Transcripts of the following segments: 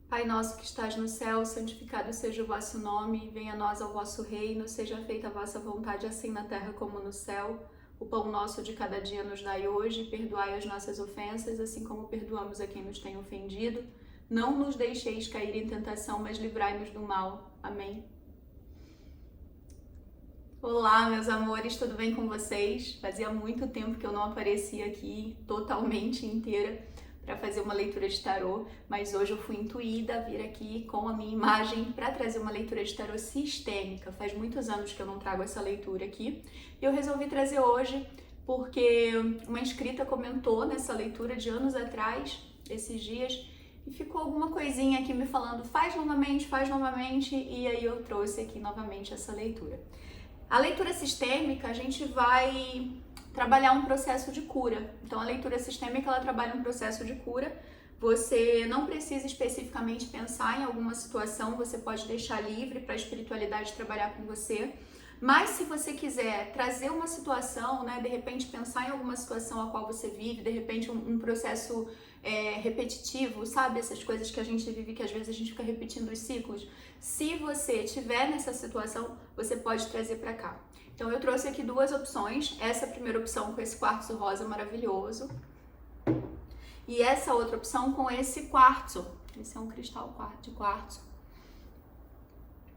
Pai nosso que estás no céu, santificado seja o vosso nome, venha a nós ao vosso reino, seja feita a vossa vontade, assim na terra como no céu. O pão nosso de cada dia nos dai hoje, perdoai as nossas ofensas, assim como perdoamos a quem nos tem ofendido. Não nos deixeis cair em tentação, mas livrai-nos do mal. Amém. Olá, meus amores, tudo bem com vocês? Fazia muito tempo que eu não aparecia aqui totalmente inteira para fazer uma leitura de tarô, mas hoje eu fui intuída a vir aqui com a minha imagem para trazer uma leitura de tarô sistêmica. Faz muitos anos que eu não trago essa leitura aqui e eu resolvi trazer hoje porque uma inscrita comentou nessa leitura de anos atrás, esses dias, e ficou alguma coisinha aqui me falando faz novamente, e aí eu trouxe aqui novamente essa leitura. A leitura sistêmica, a gente vai trabalhar um processo de cura. Então, a leitura sistêmica, ela trabalha um processo de cura. Você não precisa especificamente pensar em alguma situação, você pode deixar livre para a espiritualidade trabalhar com você. Mas se você quiser trazer uma situação, né, de repente pensar em alguma situação a qual você vive, de repente um processo repetitivo, sabe? Essas coisas que a gente vive, que às vezes a gente fica repetindo os ciclos. Se você estiver nessa situação, você pode trazer para cá. Então eu trouxe aqui duas opções. Essa primeira opção com esse quartzo rosa maravilhoso. E essa outra opção com esse quartzo. Esse é um cristal de quartzo.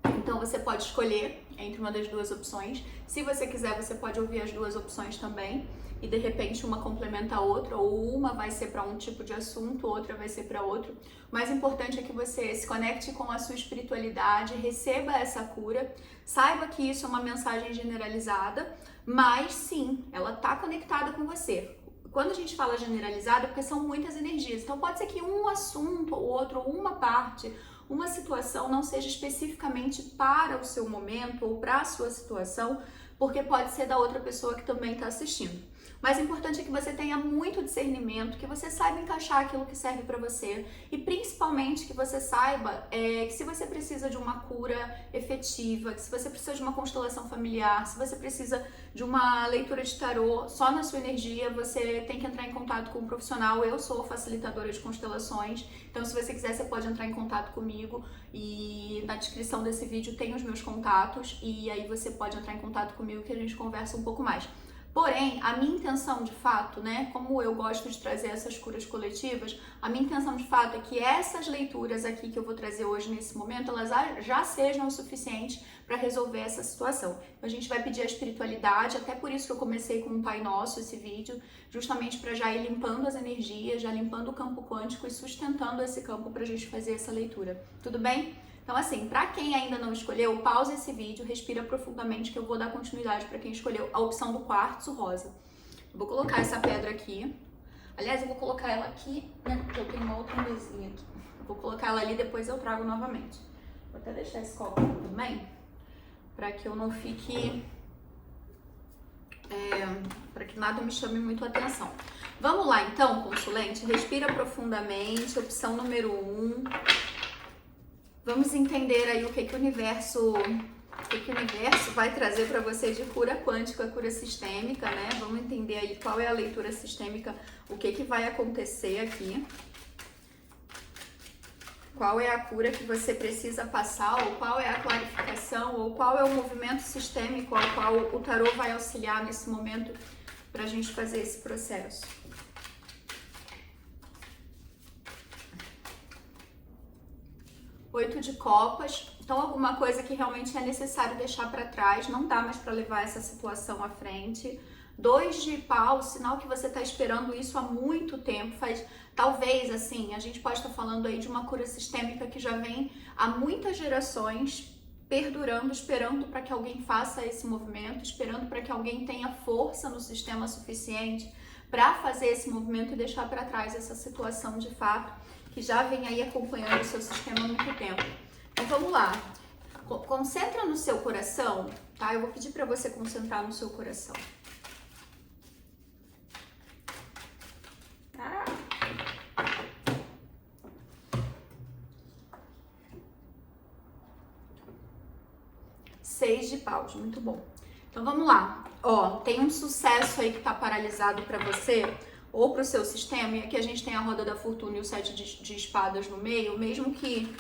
Então você pode escolher entre uma das duas opções. Se você quiser, você pode ouvir as duas opções também. E de repente uma complementa a outra, ou uma vai ser para um tipo de assunto, outra vai ser para outro. O mais importante é que você se conecte com a sua espiritualidade, receba essa cura, saiba que isso é uma mensagem generalizada, mas sim, ela está conectada com você. Quando a gente fala generalizada, é porque são muitas energias. Então pode ser que um assunto ou outro, uma parte, uma situação não seja especificamente para o seu momento ou para a sua situação, porque pode ser da outra pessoa que também está assistindo. Mas o importante é que você tenha muito discernimento, que você saiba encaixar aquilo que serve para você e principalmente que você saiba que se você precisa de uma cura efetiva, que se você precisa de uma constelação familiar, se você precisa de uma leitura de tarô só na sua energia, você tem que entrar em contato com um profissional. Eu sou facilitadora de constelações, então se você quiser você pode entrar em contato comigo e na descrição desse vídeo tem os meus contatos e aí você pode entrar em contato comigo que a gente conversa um pouco mais. Porém, a minha intenção de fato, né, como eu gosto de trazer essas curas coletivas, a minha intenção de fato é que essas leituras aqui que eu vou trazer hoje nesse momento, elas já sejam o suficiente para resolver essa situação. A gente vai pedir a espiritualidade, até por isso que eu comecei com um Pai Nosso esse vídeo, justamente para já ir limpando as energias, já limpando o campo quântico e sustentando esse campo para a gente fazer essa leitura. Tudo bem? Então assim, para quem ainda não escolheu, pausa esse vídeo, respira profundamente que eu vou dar continuidade para quem escolheu a opção do quartzo rosa. Eu vou colocar essa pedra aqui. Aliás, eu vou colocar ela aqui, né, porque eu tenho uma outra mesinha aqui. Eu vou colocar ela ali, depois eu trago novamente. Vou até deixar esse copo aqui também, para que eu não fique... para que nada me chame muito a atenção. Vamos lá então, consulente, respira profundamente, opção número 1. Vamos entender aí o que o universo vai trazer para você de cura quântica, cura sistêmica, né? Vamos entender aí qual é a leitura sistêmica, o que vai acontecer aqui. Qual é a cura que você precisa passar, ou qual é a clarificação, ou qual é o movimento sistêmico ao qual o tarô vai auxiliar nesse momento para a gente fazer esse processo. Oito de copas, então alguma coisa que realmente é necessário deixar para trás, não dá mais para levar essa situação à frente. 2 de paus, sinal que você está esperando isso há muito tempo, talvez assim, a gente pode estar falando aí de uma cura sistêmica que já vem há muitas gerações perdurando, esperando para que alguém faça esse movimento, esperando para que alguém tenha força no sistema suficiente para fazer esse movimento e deixar para trás essa situação de fato que já vem aí acompanhando o seu sistema há muito tempo. Então vamos lá, concentra no seu coração, tá? Eu vou pedir para você concentrar no seu coração. Tá? Seis de paus, muito bom. Então vamos lá, ó, tem um sucesso aí que tá paralisado para você, ou para o seu sistema, e aqui a gente tem a roda da fortuna e o 7 de espadas no meio, mesmo que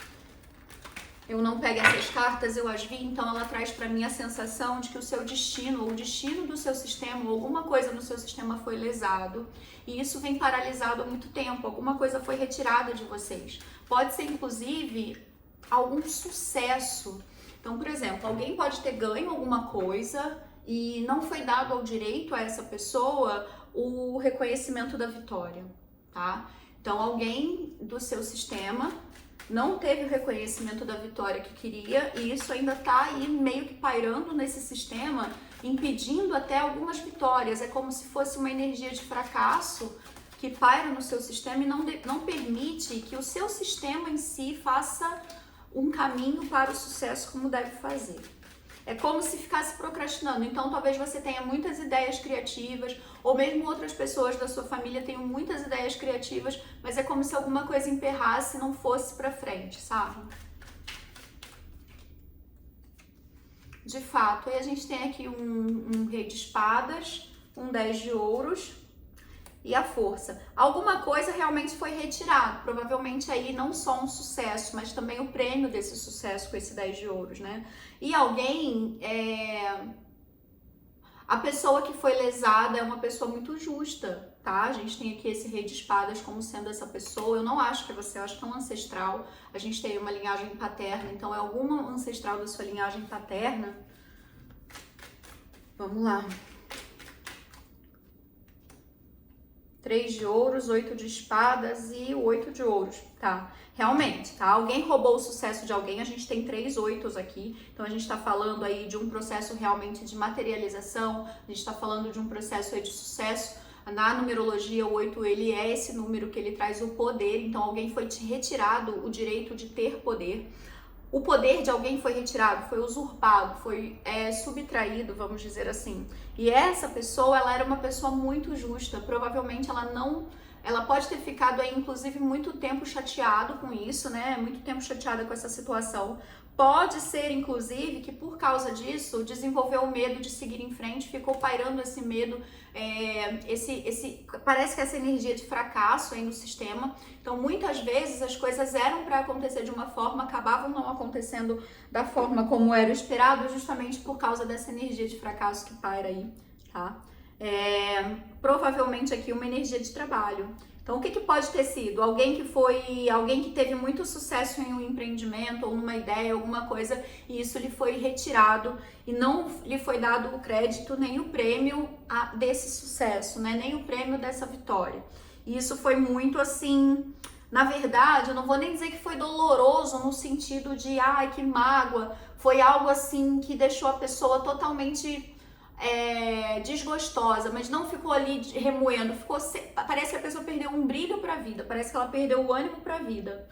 eu não pegue essas cartas, eu as vi, então ela traz para mim a sensação de que o seu destino, ou o destino do seu sistema, ou alguma coisa no seu sistema foi lesado, e isso vem paralisado há muito tempo, alguma coisa foi retirada de vocês. Pode ser, inclusive, algum sucesso. Então, por exemplo, alguém pode ter ganho alguma coisa e não foi dado ao direito a essa pessoa o reconhecimento da vitória, tá? Então, alguém do seu sistema não teve o reconhecimento da vitória que queria e isso ainda tá aí meio que pairando nesse sistema, impedindo até algumas vitórias. É como se fosse uma energia de fracasso que paira no seu sistema e não permite que o seu sistema em si faça um caminho para o sucesso como deve fazer. É como se ficasse procrastinando. Então, talvez você tenha muitas ideias criativas, ou mesmo outras pessoas da sua família tenham muitas ideias criativas, mas é como se alguma coisa emperrasse e não fosse pra frente, sabe? De fato, aí a gente tem aqui um rei de espadas, um 10 de ouros e a força. Alguma coisa realmente foi retirado, provavelmente aí não só um sucesso, mas também o prêmio desse sucesso com esse 10 de ouros, né? E alguém, a pessoa que foi lesada é uma pessoa muito justa, tá? A gente tem aqui esse rei de espadas como sendo essa pessoa. Eu não acho que é você, eu acho que é um ancestral. A gente tem uma linhagem paterna, então é alguma ancestral da sua linhagem paterna. Vamos lá. 3 de ouros, 8 de espadas e o 8 de ouros, tá? Realmente, tá? Alguém roubou o sucesso de alguém, a gente tem 3 oitos aqui, então a gente tá falando aí de um processo realmente de materialização, a gente tá falando de um processo aí de sucesso. Na numerologia, o 8, ele é esse número que ele traz o poder, então alguém foi te retirado o direito de ter poder. O poder de alguém foi retirado, foi usurpado, foi subtraído, vamos dizer assim. E essa pessoa, ela era uma pessoa muito justa. Provavelmente ela pode ter ficado aí, inclusive, muito tempo chateado com isso, né? Muito tempo chateada com essa situação. Pode ser, inclusive, que por causa disso desenvolveu o medo de seguir em frente, ficou pairando esse medo, parece que essa energia de fracasso aí no sistema. Então, muitas vezes as coisas eram para acontecer de uma forma, acabavam não acontecendo da forma como era esperado, justamente por causa dessa energia de fracasso que paira aí, tá? Provavelmente aqui uma energia de trabalho. Então, o que pode ter sido? Alguém que teve muito sucesso em um empreendimento ou numa ideia, alguma coisa, e isso lhe foi retirado e não lhe foi dado o crédito nem o prêmio desse sucesso, né? Nem o prêmio dessa vitória. E isso foi muito assim, na verdade, eu não vou nem dizer que foi doloroso no sentido de, ai, que mágoa. Foi algo assim que deixou a pessoa totalmente desgostosa, mas não ficou ali remoendo, parece que a pessoa perdeu um brilho para a vida, parece que ela perdeu o ânimo para a vida,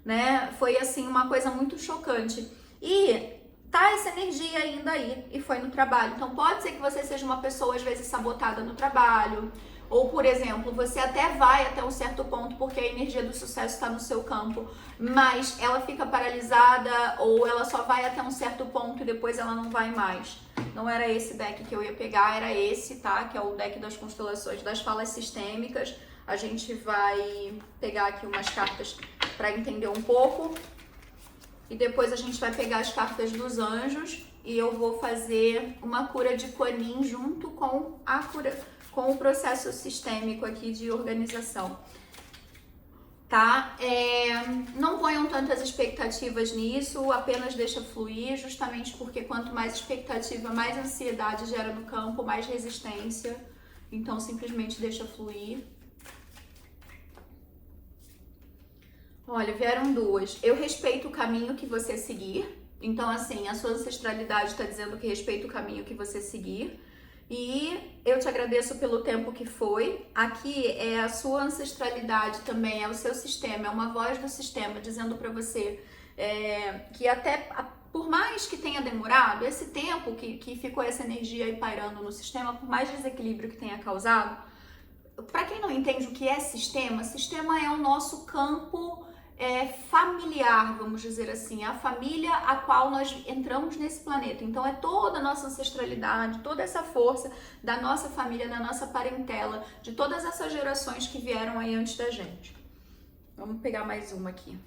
né? Foi assim uma coisa muito chocante. E tá essa energia ainda aí, e foi no trabalho. Então pode ser que você seja uma pessoa às vezes sabotada no trabalho, ou, por exemplo, você até vai até um certo ponto porque a energia do sucesso está no seu campo, mas ela fica paralisada ou ela só vai até um certo ponto e depois ela não vai mais. Não era esse deck que eu ia pegar, era esse, tá? Que é o deck das constelações das falas sistêmicas. A gente vai pegar aqui umas cartas para entender um pouco e depois a gente vai pegar as cartas dos anjos e eu vou fazer uma cura de Kuan Yin junto com a cura, com o processo sistêmico aqui de organização, tá? Não ponham tantas expectativas nisso, apenas deixa fluir, justamente porque quanto mais expectativa, mais ansiedade gera no campo, mais resistência, então simplesmente deixa fluir. Olha, vieram duas. Eu respeito o caminho que você seguir, então assim, a sua ancestralidade está dizendo que respeita o caminho que você seguir. E eu te agradeço pelo tempo que foi. Aqui é a sua ancestralidade também, é o seu sistema, é uma voz do sistema dizendo para você que até por mais que tenha demorado, esse tempo que ficou essa energia aí pairando no sistema, por mais desequilíbrio que tenha causado, para quem não entende o que é sistema, sistema é o nosso campo familiar, vamos dizer assim, a família a qual nós entramos nesse planeta. Então é toda a nossa ancestralidade, toda essa força da nossa família, da nossa parentela, de todas essas gerações que vieram aí antes da gente. Vamos pegar mais uma aqui.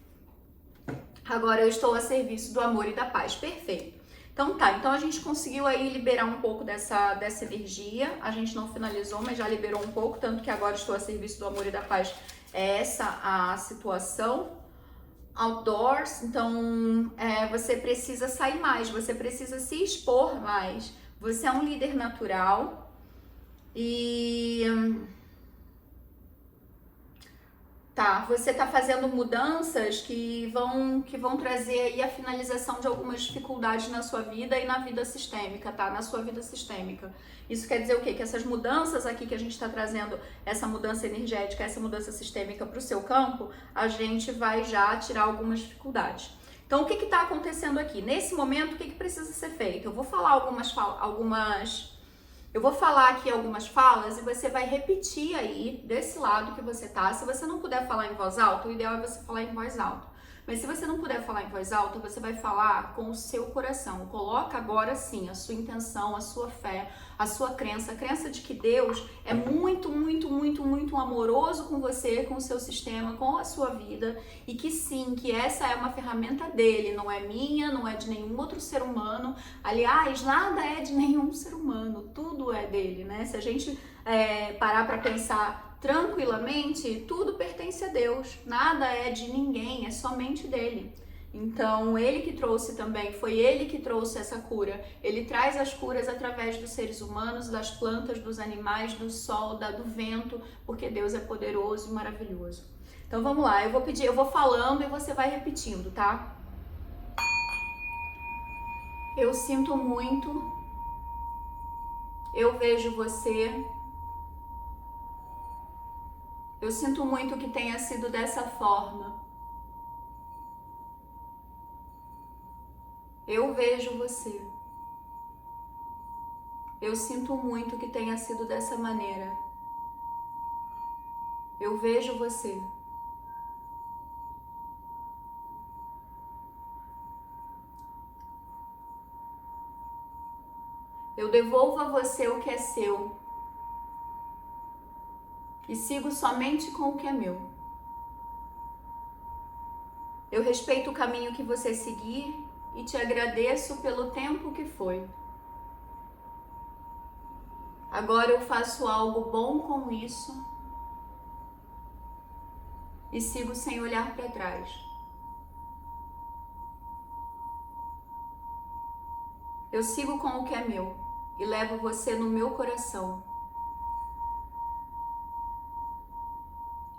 Agora eu estou a serviço do amor e da paz. Perfeito. Então tá, então a gente conseguiu aí liberar um pouco dessa energia. A gente não finalizou, mas já liberou um pouco, tanto que agora estou a serviço do amor e da paz. É essa a situação. Outdoors, então você precisa sair mais, você precisa se expor mais. Você é um líder natural e você tá fazendo mudanças que vão trazer aí a finalização de algumas dificuldades na sua vida e na vida sistêmica, tá? Na sua vida sistêmica. Isso quer dizer o quê? Que essas mudanças aqui que a gente está trazendo, essa mudança energética, essa mudança sistêmica para o seu campo, a gente vai já tirar algumas dificuldades. Então, o que está acontecendo aqui? Nesse momento, o que precisa ser feito? Eu vou falar eu vou falar aqui algumas falas e você vai repetir aí desse lado que você tá. Se você não puder falar em voz alta, o ideal é você falar em voz alta. Mas se você não puder falar em voz alta, você vai falar com o seu coração. Coloca agora sim a sua intenção, a sua fé, a sua crença. A crença de que Deus é muito, muito, muito, muito amoroso com você, com o seu sistema, com a sua vida. E que sim, que essa é uma ferramenta dele, não é minha, não é de nenhum outro ser humano. Aliás, nada é de nenhum ser humano, tudo é dele, né? Se a gente parar para pensar tranquilamente, tudo pertence a Deus, nada é de ninguém, é somente dele. Então, ele que trouxe também, foi ele que trouxe essa cura. Ele traz as curas através dos seres humanos, das plantas, dos animais, do sol, do vento, porque Deus é poderoso e maravilhoso. Então, vamos lá, eu vou falando e você vai repetindo, tá? Eu sinto muito, eu vejo você. Eu sinto muito que tenha sido dessa forma. Eu vejo você. Eu sinto muito que tenha sido dessa maneira. Eu vejo você. Eu devolvo a você o que é seu e sigo somente com o que é meu. Eu respeito o caminho que você seguir e te agradeço pelo tempo que foi. Agora eu faço algo bom com isso e sigo sem olhar para trás. Eu sigo com o que é meu e levo você no meu coração.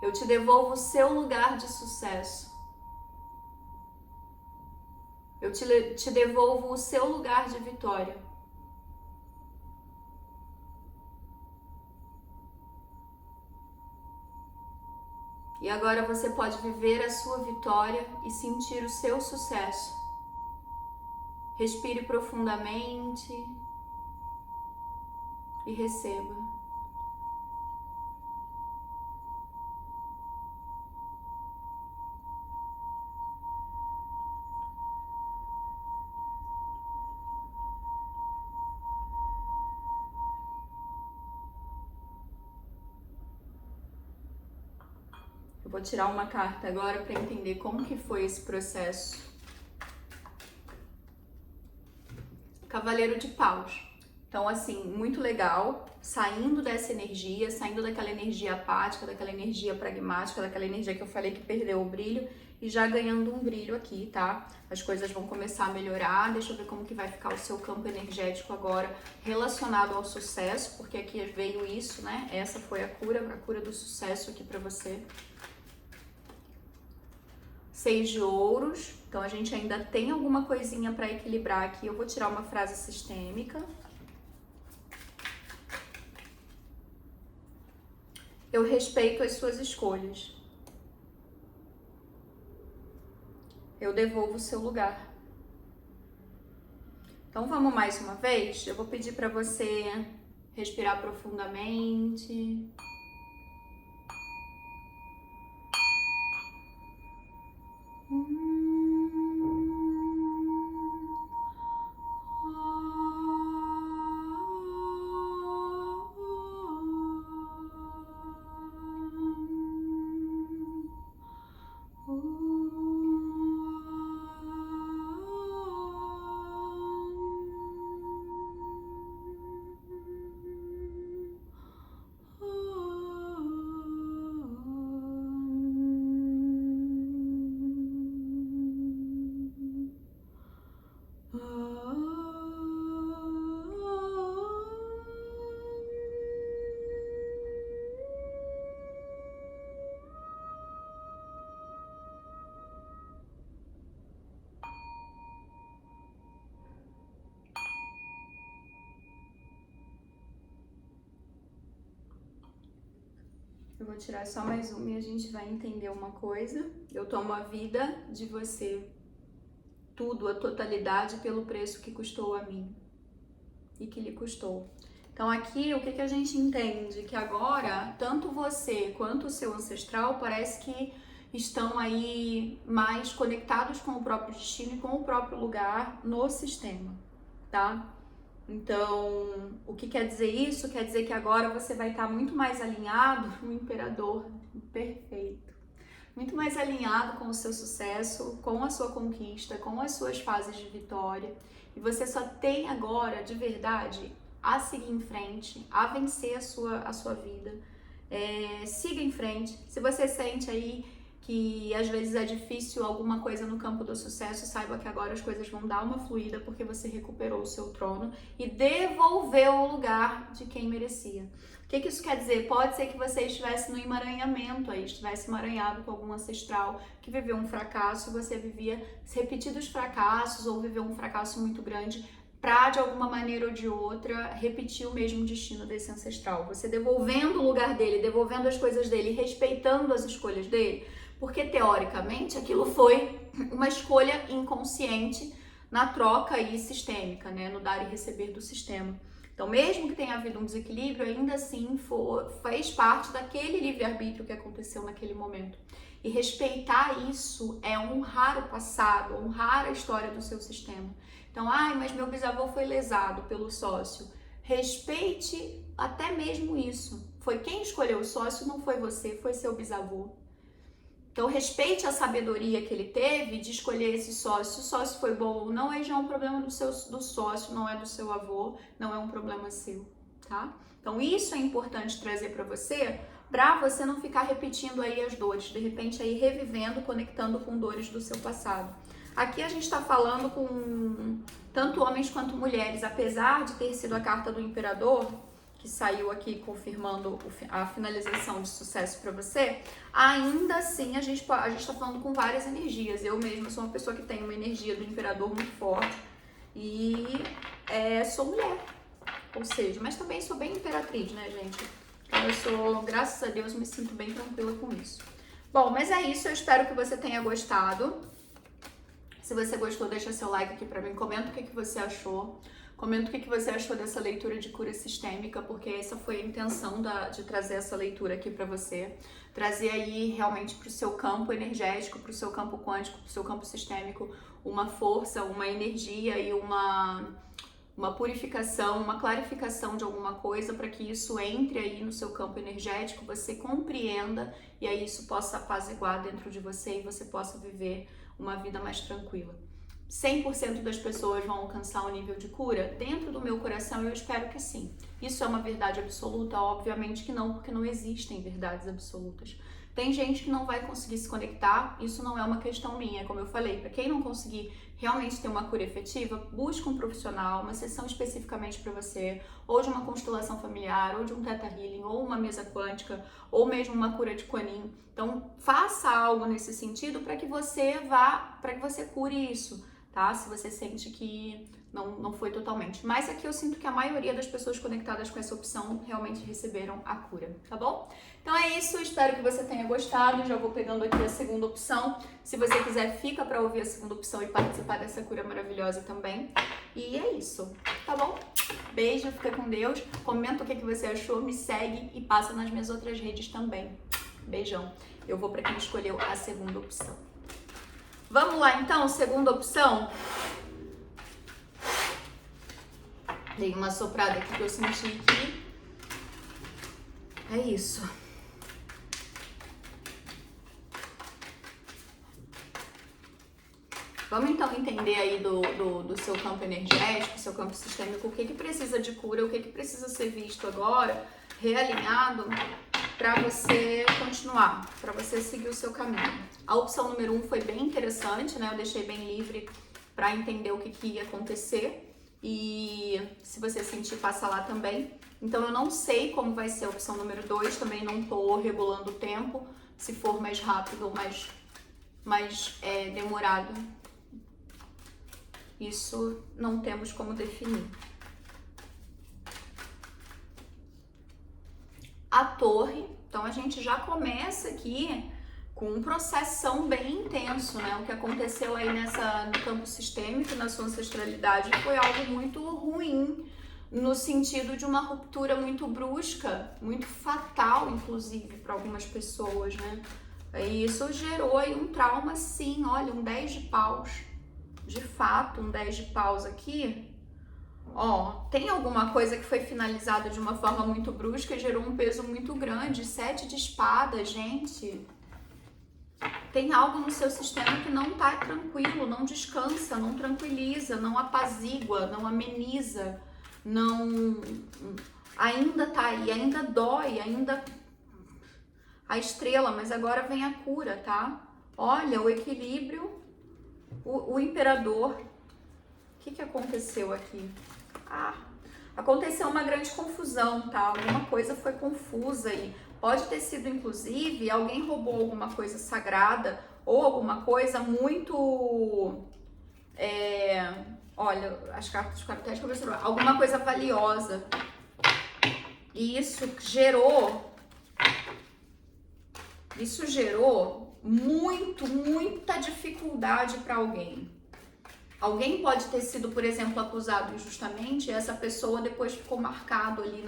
Eu te devolvo o seu lugar de sucesso. Eu te devolvo o seu lugar de vitória. E agora você pode viver a sua vitória e sentir o seu sucesso. Respire profundamente e receba. Eu vou tirar uma carta agora para entender como que foi esse processo. Cavaleiro de Paus. Então, assim, muito legal, saindo dessa energia, saindo daquela energia apática, daquela energia pragmática, daquela energia que eu falei que perdeu o brilho e já ganhando um brilho aqui, tá? As coisas vão começar a melhorar. Deixa eu ver como que vai ficar o seu campo energético agora relacionado ao sucesso, porque aqui veio isso, né? Essa foi a cura do sucesso aqui pra você. 6 de ouros, então a gente ainda tem alguma coisinha para equilibrar aqui. Eu vou tirar uma frase sistêmica. Eu respeito as suas escolhas. Eu devolvo o seu lugar. Então vamos mais uma vez? Eu vou pedir para você respirar profundamente. Eu vou tirar só mais uma e a gente vai entender uma coisa. Eu tomo a vida de você, tudo, a totalidade, pelo preço que custou a mim e que lhe custou. Então aqui o que a gente entende? Que agora, tanto você quanto o seu ancestral parece que estão aí mais conectados com o próprio destino e com o próprio lugar no sistema, tá? Então, o que quer dizer isso? Quer dizer que agora você vai estar muito mais alinhado com o imperador perfeito. Muito mais alinhado com o seu sucesso, com a sua conquista, com as suas fases de vitória. E você só tem agora, de verdade, a seguir em frente, a vencer a sua vida. Siga em frente. Se você sente aí que às vezes é difícil alguma coisa no campo do sucesso, saiba que agora as coisas vão dar uma fluida porque você recuperou o seu trono e devolveu o lugar de quem merecia. O que isso quer dizer? Pode ser que você estivesse no emaranhamento aí, estivesse emaranhado com algum ancestral que viveu um fracasso, você vivia repetidos fracassos ou viveu um fracasso muito grande para, de alguma maneira ou de outra, repetir o mesmo destino desse ancestral. Você devolvendo o lugar dele, devolvendo as coisas dele, respeitando as escolhas dele, porque teoricamente aquilo foi uma escolha inconsciente na troca aí sistêmica, né, no dar e receber do sistema. Então, mesmo que tenha havido um desequilíbrio, ainda assim fez parte daquele livre-arbítrio que aconteceu naquele momento. E respeitar isso é honrar o passado, honrar a história do seu sistema. Então, mas meu bisavô foi lesado pelo sócio. Respeite até mesmo isso. Foi quem escolheu o sócio, não foi você, foi seu bisavô. Então, respeite a sabedoria que ele teve de escolher esse sócio. Se o sócio foi bom ou não, aí já é um problema do sócio, não é do seu avô, não é um problema seu, tá? Então, isso é importante trazer para você não ficar repetindo aí as dores, de repente aí revivendo, conectando com dores do seu passado. Aqui a gente está falando com tanto homens quanto mulheres, apesar de ter sido a carta do imperador, que saiu aqui confirmando a finalização de sucesso para você, ainda assim a gente está falando com várias energias. Eu mesma sou uma pessoa que tem uma energia do imperador muito forte e sou mulher, ou seja, mas também sou bem imperatriz, né, gente? Então eu sou, graças a Deus, me sinto bem tranquila com isso. Bom, mas é isso, eu espero que você tenha gostado. Se você gostou, deixa seu like aqui para mim, comenta o que você achou. Comenta o que você achou dessa leitura de cura sistêmica, porque essa foi a intenção de trazer essa leitura aqui para você. Trazer aí realmente para o seu campo energético, para o seu campo quântico, para o seu campo sistêmico, uma força, uma energia e uma purificação, uma clarificação de alguma coisa para que isso entre aí no seu campo energético, você compreenda e aí isso possa apaziguar dentro de você e você possa viver uma vida mais tranquila. 100% das pessoas vão alcançar o nível de cura? Dentro do meu coração, eu espero que sim. Isso é uma verdade absoluta? Obviamente que não, porque não existem verdades absolutas. Tem gente que não vai conseguir se conectar, isso não é uma questão minha, como eu falei. Para quem não conseguir realmente ter uma cura efetiva, busque um profissional, uma sessão especificamente para você, ou de uma constelação familiar, ou de um Theta Healing, ou uma mesa quântica, ou mesmo uma cura de Kuan Yin. Então, faça algo nesse sentido para que você cure isso. Tá? Se você sente que não foi totalmente. Mas aqui eu sinto que a maioria das pessoas conectadas com essa opção realmente receberam a cura, tá bom? Então é isso, espero que você tenha gostado. Já vou pegando aqui a segunda opção. Se você quiser, fica para ouvir a segunda opção e participar dessa cura maravilhosa também. E é isso, tá bom? Beijo, fica com Deus. Comenta o que você achou, me segue e passa nas minhas outras redes também. Beijão. Eu vou para quem escolheu a segunda opção. Vamos lá então, segunda opção. Dei uma soprada aqui que eu senti que é isso. Vamos então entender aí do seu campo energético, seu campo sistêmico, o que precisa de cura, o que precisa ser visto agora, realinhado, para você continuar, para você seguir o seu caminho. A opção número 1 foi bem interessante, né? Eu deixei bem livre para entender o que ia acontecer e se você sentir, passa lá também. Então eu não sei como vai ser a opção número 2, também não tô regulando o tempo, se for mais rápido ou mais demorado. Isso não temos como definir. A torre, Então a gente já começa aqui com um processão bem intenso, né? O que aconteceu aí no campo sistêmico, na sua ancestralidade, foi algo muito ruim, no sentido de uma ruptura muito brusca, muito fatal, inclusive, para algumas pessoas, né? E isso gerou aí um trauma, sim. Olha, um 10 de paus. De fato, um 10 de paus aqui. Ó, tem alguma coisa que foi finalizada de uma forma muito brusca e gerou um peso muito grande. 7 de espadas, gente. Tem algo no seu sistema que não tá tranquilo, não descansa, não tranquiliza, não apazigua, não ameniza, não... Ainda tá aí, ainda dói, ainda... A estrela, mas agora vem a cura, tá? Olha, o equilíbrio, o imperador. O que aconteceu aqui? Aconteceu uma grande confusão, tá? Alguma coisa foi confusa aí. Pode ter sido, inclusive, alguém roubou alguma coisa sagrada ou alguma coisa muito... olha, as cartas dos capitais conversaram. Alguma coisa valiosa. E isso gerou muita dificuldade para alguém. Alguém pode ter sido, por exemplo, acusado injustamente, e essa pessoa depois ficou marcado ali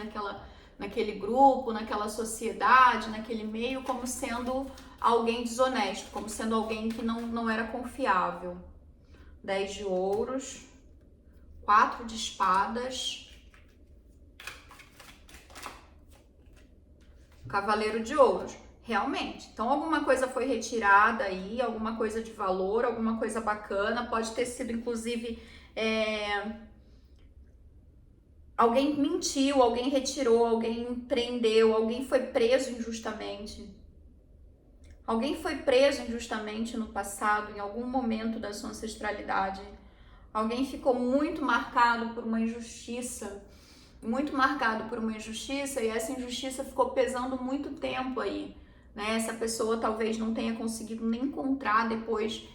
naquele grupo, naquela sociedade, naquele meio, como sendo alguém desonesto, como sendo alguém que não era confiável. 10 de ouros, 4 de espadas, Cavaleiro de ouros. Realmente, então alguma coisa foi retirada aí, alguma coisa de valor, alguma coisa bacana, pode ter sido inclusive alguém mentiu, alguém retirou, alguém prendeu, alguém foi preso injustamente. Alguém foi preso injustamente no passado, em algum momento da sua ancestralidade. Alguém ficou muito marcado por uma injustiça, e essa injustiça ficou pesando muito tempo aí. Né? Essa pessoa talvez não tenha conseguido nem encontrar depois,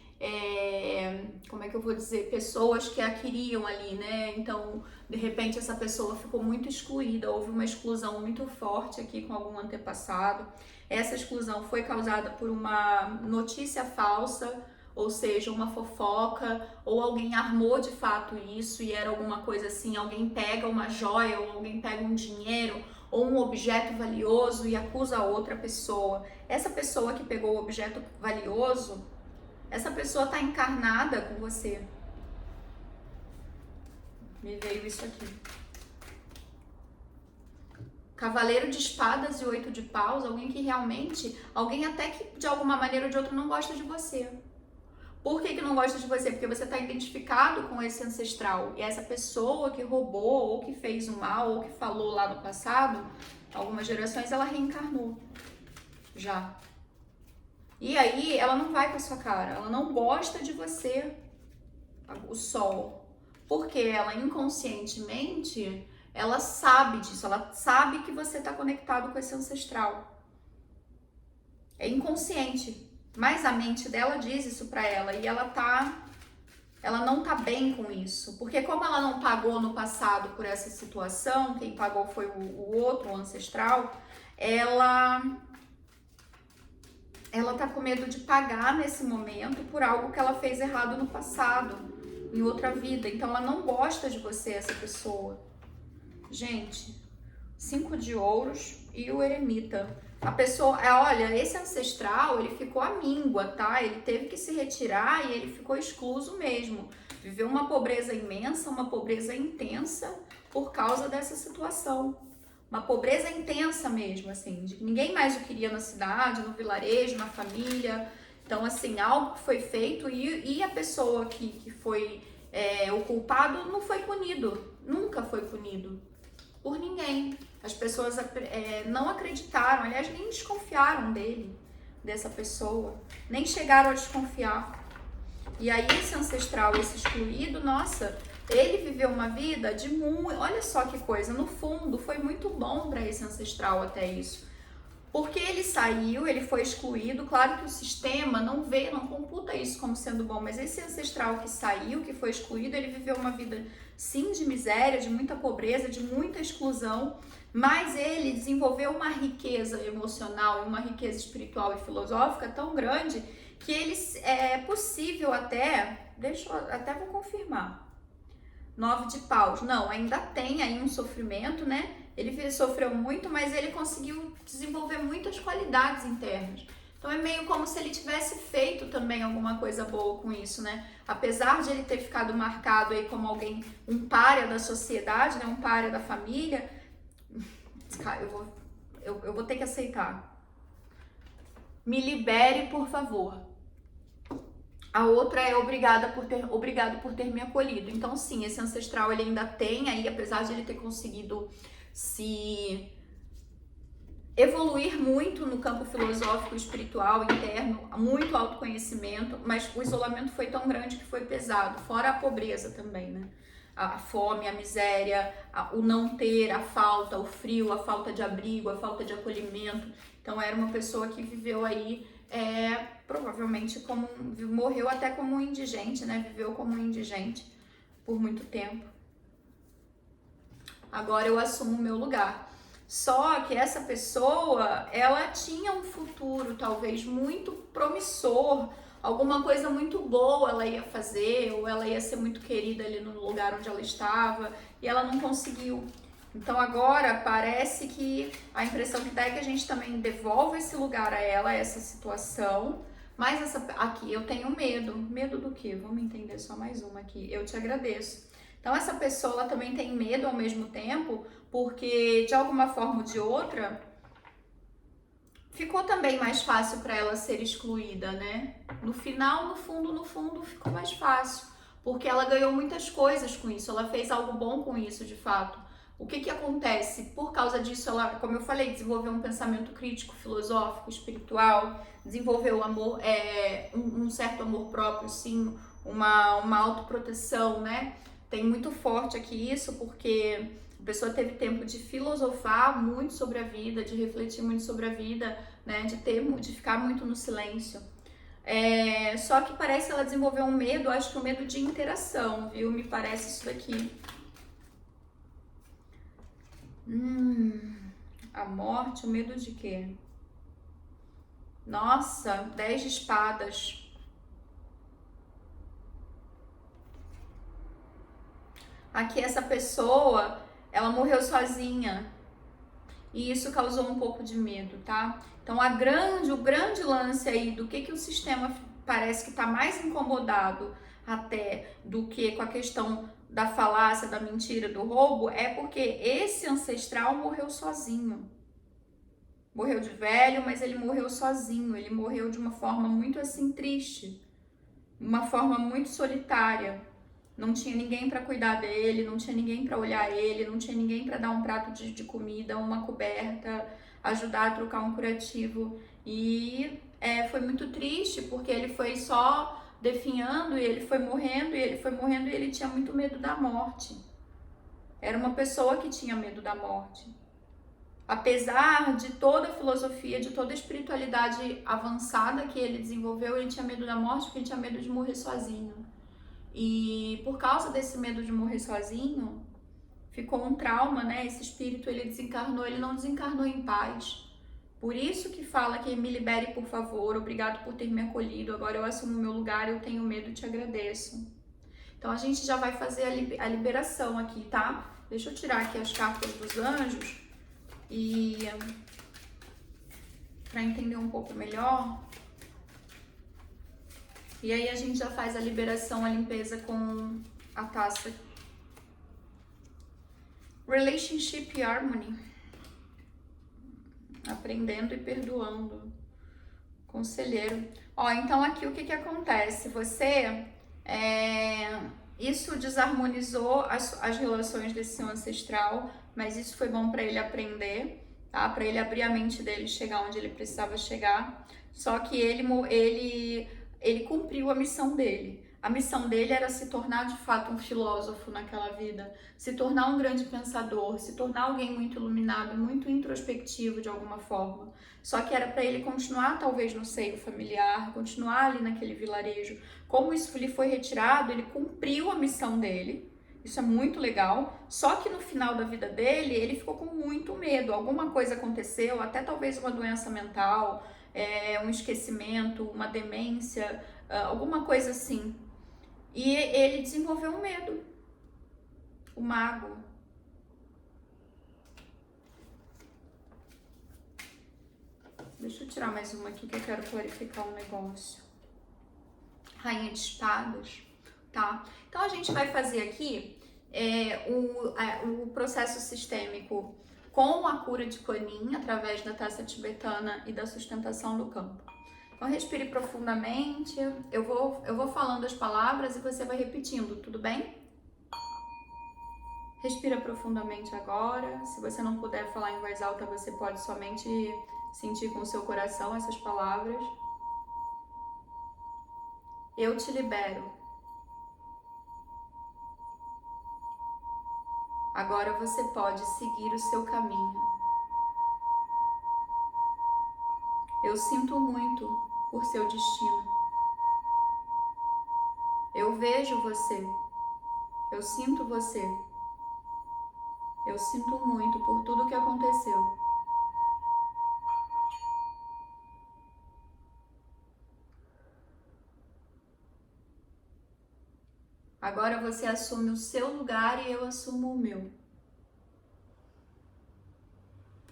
como é que eu vou dizer, pessoas que a queriam ali, né? Então, de repente, essa pessoa ficou muito excluída, houve uma exclusão muito forte aqui com algum antepassado. Essa exclusão foi causada por uma notícia falsa, ou seja, uma fofoca, ou alguém armou de fato isso e era alguma coisa assim, alguém pega uma joia, ou alguém pega um dinheiro, ou um objeto valioso e acusa a outra pessoa. Essa pessoa que pegou o objeto valioso, essa pessoa está encarnada com você. Me veio isso aqui. Cavaleiro de espadas e 8 de paus, alguém que realmente, alguém até que de alguma maneira ou de outra não gosta de você. Por que não gosta de você? Porque você está identificado com esse ancestral. E essa pessoa que roubou, ou que fez o mal, ou que falou lá no passado, algumas gerações, ela reencarnou. Já. E aí, ela não vai com a sua cara. Ela não gosta de você. O sol. Porque ela inconscientemente, ela sabe disso. Ela sabe que você está conectado com esse ancestral. É inconsciente. Mas a mente dela diz isso pra ela e ela não tá bem com isso. Porque como ela não pagou no passado por essa situação, quem pagou foi o outro, o ancestral, ela tá com medo de pagar nesse momento por algo que ela fez errado no passado, em outra vida. Então ela não gosta de você, essa pessoa. Gente, 5 de ouros e o eremita. A pessoa, olha, esse ancestral, ele ficou à míngua, tá? Ele teve que se retirar e ele ficou excluso mesmo. Viveu uma pobreza imensa, uma pobreza intensa por causa dessa situação. Uma pobreza intensa mesmo, assim. Ninguém mais o queria na cidade, no vilarejo, na família. Então, assim, algo foi feito e a pessoa que foi o culpado não foi punido. Nunca foi punido. Por ninguém. As pessoas não acreditaram, aliás, nem desconfiaram dessa pessoa, nem chegaram a desconfiar. E aí esse ancestral, esse excluído, nossa, ele viveu uma vida de muito... Olha só que coisa, no fundo foi muito bom para esse ancestral até isso. Porque ele saiu, ele foi excluído, claro que o sistema não vê, não computa isso como sendo bom, mas esse ancestral que saiu, que foi excluído, ele viveu uma vida sim de miséria, de muita pobreza, de muita exclusão, mas ele desenvolveu uma riqueza emocional e uma riqueza espiritual e filosófica tão grande que ele é possível até, até vou confirmar, 9 de paus, não, ainda tem aí um sofrimento, né? Ele sofreu muito, mas ele conseguiu desenvolver muitas qualidades internas. Então é meio como se ele tivesse feito também alguma coisa boa com isso, né? Apesar de ele ter ficado marcado aí como alguém, um pária da sociedade, né? Um pária da família, eu vou ter que aceitar. Me libere, por favor. A outra é obrigado por ter me acolhido. Então sim, esse ancestral ele ainda tem aí, apesar de ele ter conseguido se evoluir muito no campo filosófico, espiritual, interno, muito autoconhecimento, mas o isolamento foi tão grande que foi pesado, fora a pobreza também, né? A fome, a miséria, o não ter, a falta, o frio, a falta de abrigo, a falta de acolhimento. Então era uma pessoa que viveu aí, provavelmente morreu até como um indigente, né? Viveu como um indigente por muito tempo. Agora eu assumo o meu lugar. Só que essa pessoa, ela tinha um futuro talvez muito promissor, alguma coisa muito boa ela ia fazer, ou ela ia ser muito querida ali no lugar onde ela estava, e ela não conseguiu. Então agora parece que a impressão que dá é que a gente também devolve esse lugar a ela, essa situação, mas aqui eu tenho medo. Medo do quê? Vamos entender só mais uma aqui. Eu te agradeço. Então essa pessoa também tem medo ao mesmo tempo, porque de alguma forma ou de outra, ficou também mais fácil para ela ser excluída, né? No final, no fundo, ficou mais fácil, porque ela ganhou muitas coisas com isso, ela fez algo bom com isso, de fato. O que acontece? Por causa disso, ela, como eu falei, desenvolveu um pensamento crítico, filosófico, espiritual, desenvolveu amor, um certo amor próprio, sim, uma autoproteção, né? Tem muito forte aqui isso, porque a pessoa teve tempo de filosofar muito sobre a vida, de refletir muito sobre a vida, né? De ficar muito no silêncio. Só que parece que ela desenvolveu um medo, acho que um medo de interação, viu? Me parece isso daqui. A morte, o medo de quê? Nossa, 10 de espadas. Aqui essa pessoa, ela morreu sozinha. E isso causou um pouco de medo, tá? Então o grande lance aí do que o sistema parece que está mais incomodado até do que com a questão da falácia, da mentira, do roubo, é porque esse ancestral morreu sozinho. Morreu de velho, mas ele morreu sozinho, ele morreu de uma forma muito assim triste, uma forma muito solitária. Não tinha ninguém para cuidar dele, não tinha ninguém para olhar ele, não tinha ninguém para dar um prato de comida, uma coberta, ajudar a trocar um curativo. E foi muito triste, porque ele foi só definhando e ele foi morrendo, e ele foi morrendo e ele tinha muito medo da morte. Era uma pessoa que tinha medo da morte. Apesar de toda a filosofia, de toda a espiritualidade avançada que ele desenvolveu, ele tinha medo da morte porque ele tinha medo de morrer sozinho. E por causa desse medo de morrer sozinho, ficou um trauma, né? Esse espírito, ele desencarnou, ele não desencarnou em paz. Por isso que fala que me libere, por favor, obrigado por ter me acolhido, agora eu assumo o meu lugar, eu tenho medo, te agradeço. Então a gente já vai fazer a liberação aqui, tá? Deixa eu tirar aqui as cartas dos anjos e para entender um pouco melhor. E aí a gente já faz a liberação, a limpeza com a taça. Relationship Harmony. Aprendendo e perdoando. Conselheiro. Ó, então aqui o que acontece? Você, isso desarmonizou as relações desse seu ancestral, mas isso foi bom para ele aprender, tá? Para ele abrir a mente dele, chegar onde ele precisava chegar. Só que ele cumpriu a missão dele. A missão dele era se tornar de fato um filósofo naquela vida, se tornar um grande pensador, se tornar alguém muito iluminado, muito introspectivo de alguma forma. Só que era para ele continuar talvez no seio familiar, continuar ali naquele vilarejo. Como isso lhe foi retirado, ele cumpriu a missão dele. Isso é muito legal. Só que no final da vida dele, ele ficou com muito medo. Alguma coisa aconteceu, até talvez uma doença mental, um esquecimento, uma demência, alguma coisa assim. E ele desenvolveu um medo, o mago. Deixa eu tirar mais uma aqui que eu quero clarificar um negócio. Rainha de espadas, tá? Então a gente vai fazer aqui o processo sistêmico com a cura de Kuan-Yin através da taça tibetana e da sustentação do campo. Então respire profundamente, eu vou falando as palavras e você vai repetindo, tudo bem? Respira profundamente agora. Se você não puder falar em voz alta, você pode somente sentir com o seu coração essas palavras. Eu te libero. Agora você pode seguir o seu caminho. Eu sinto muito por seu destino. Eu vejo você. Eu sinto você. Eu sinto muito por tudo que aconteceu. Agora você assume o seu lugar e eu assumo o meu.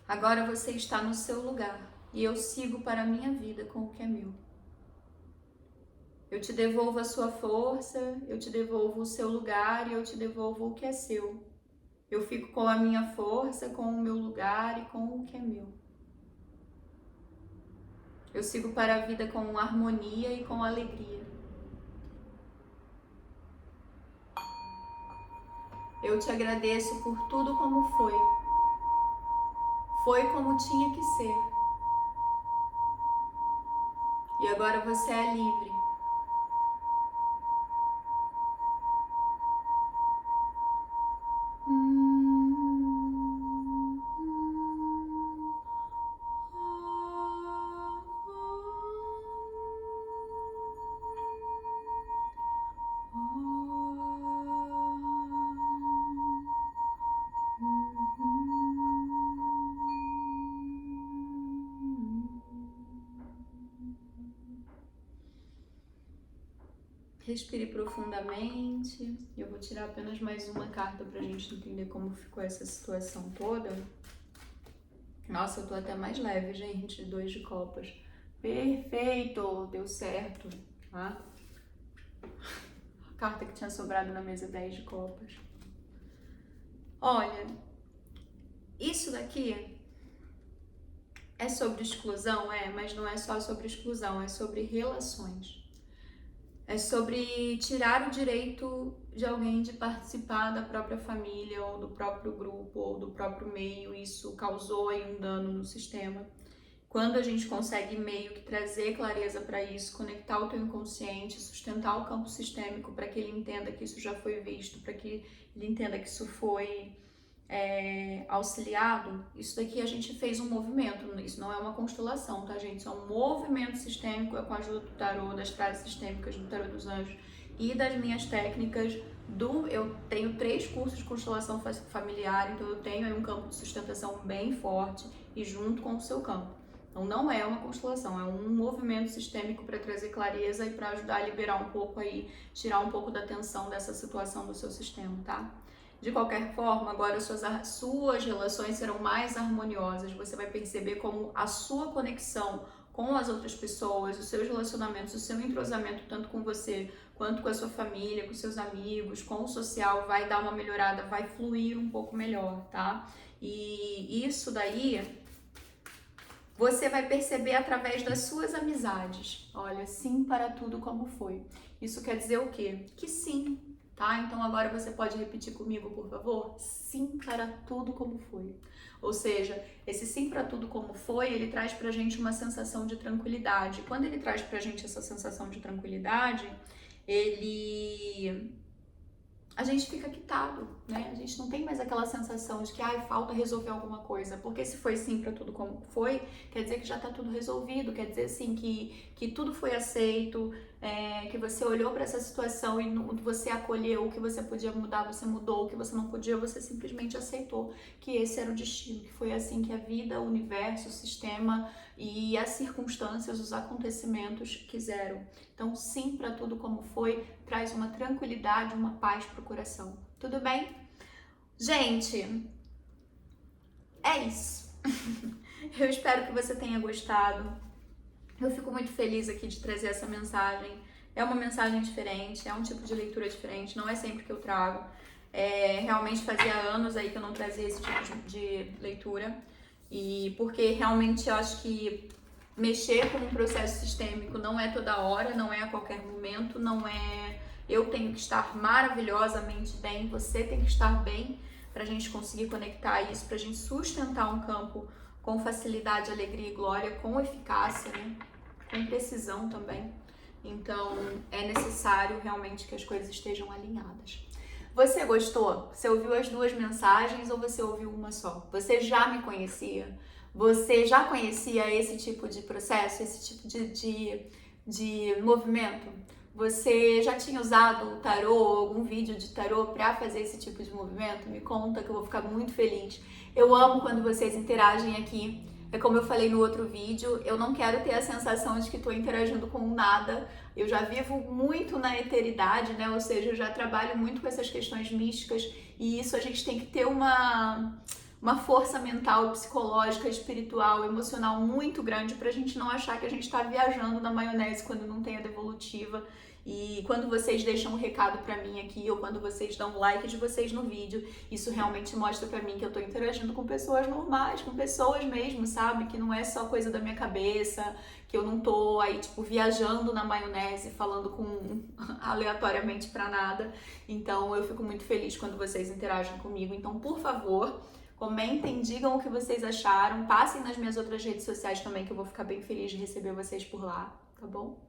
Agora você está no seu lugar e eu sigo para a minha vida com o que é meu. Eu te devolvo a sua força, eu te devolvo o seu lugar e eu te devolvo o que é seu. Eu fico com a minha força, com o meu lugar e com o que é meu. Eu sigo para a vida com harmonia e com alegria. Eu te agradeço por tudo como foi. Foi como tinha que ser. E agora você é livre. Respire profundamente. Eu vou tirar apenas mais uma carta pra gente entender como ficou essa situação toda. Nossa, eu tô até mais leve, gente. 2 de copas. Perfeito! Deu certo, tá? A carta que tinha sobrado na mesa, 10 de copas. Olha, isso daqui é sobre exclusão, mas não é só sobre exclusão, é sobre relações. É sobre tirar o direito de alguém de participar da própria família, ou do próprio grupo, ou do próprio meio. Isso causou aí um dano no sistema. Quando a gente consegue meio que trazer clareza para isso, conectar o teu inconsciente, sustentar o campo sistêmico para que ele entenda que isso já foi visto, para que ele entenda que isso foi auxiliado, isso daqui a gente fez um movimento, isso não é uma constelação, tá, gente? Isso é um movimento sistêmico, é com a ajuda do tarô, das frases sistêmicas do tarô dos anjos e das minhas técnicas eu tenho 3 cursos de constelação familiar, então eu tenho aí um campo de sustentação bem forte e junto com o seu campo. Então não é uma constelação, é um movimento sistêmico para trazer clareza e para ajudar a liberar um pouco aí, tirar um pouco da tensão dessa situação do seu sistema, tá? De qualquer forma, agora suas relações serão mais harmoniosas. Você vai perceber como a sua conexão com as outras pessoas, os seus relacionamentos, o seu entrosamento tanto com você quanto com a sua família, com seus amigos, com o social vai dar uma melhorada, vai fluir um pouco melhor, tá? E isso daí você vai perceber através das suas amizades. Olha, sim para tudo como foi. Isso quer dizer o quê? Que sim. Tá? Então agora você pode repetir comigo, por favor? Sim para tudo como foi. Ou seja, esse sim para tudo como foi, ele traz pra gente uma sensação de tranquilidade. Quando ele traz pra gente essa sensação de tranquilidade, a gente fica quitado, né? A gente não tem mais aquela sensação de que falta resolver alguma coisa, porque se foi sim para tudo como foi, quer dizer que já tá tudo resolvido, quer dizer assim que tudo foi aceito, que você olhou para essa situação e você acolheu, o que você podia mudar, você mudou, o que você não podia, você simplesmente aceitou que esse era o destino, que foi assim que a vida, o universo, o sistema e as circunstâncias, os acontecimentos quiseram. Então, sim, para tudo como foi, traz uma tranquilidade, uma paz pro coração. Tudo bem? Gente, é isso. Eu espero que você tenha gostado. Eu fico muito feliz aqui de trazer essa mensagem. É uma mensagem diferente, é um tipo de leitura diferente, não é sempre que eu trago. Realmente fazia anos aí que eu não trazia esse tipo de leitura. E porque realmente eu acho que mexer com um processo sistêmico não é toda hora, não é a qualquer momento, não é eu tenho que estar maravilhosamente bem, você tem que estar bem pra gente conseguir conectar isso, pra gente sustentar um campo com facilidade, alegria e glória, com eficácia, né? Com precisão também. Então é necessário realmente que as coisas estejam alinhadas. Você gostou? Você ouviu as duas mensagens ou você ouviu uma só? Você já me conhecia? Você já conhecia esse tipo de processo, esse tipo de movimento? Você já tinha usado o tarô ou algum vídeo de tarô para fazer esse tipo de movimento? Me conta que eu vou ficar muito feliz. Eu amo quando vocês interagem aqui. É como eu falei no outro vídeo, eu não quero ter a sensação de que estou interagindo com nada. Eu já vivo muito na eteridade, né? Ou seja, eu já trabalho muito com essas questões místicas e isso a gente tem que ter uma força mental, psicológica, espiritual, emocional muito grande pra gente não achar que a gente tá viajando na maionese quando não tem a devolutiva. E quando vocês deixam um recado pra mim aqui, ou quando vocês dão um like de vocês no vídeo, isso realmente mostra pra mim que eu tô interagindo com pessoas normais, com pessoas mesmo, sabe? Que não é só coisa da minha cabeça, que eu não tô aí, tipo, viajando na maionese, falando com aleatoriamente pra nada. Então, eu fico muito feliz quando vocês interagem comigo. Então, por favor, comentem, digam o que vocês acharam, passem nas minhas outras redes sociais também, que eu vou ficar bem feliz de receber vocês por lá, tá bom?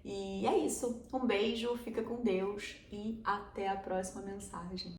E é isso. Um beijo, fica com Deus e até a próxima mensagem.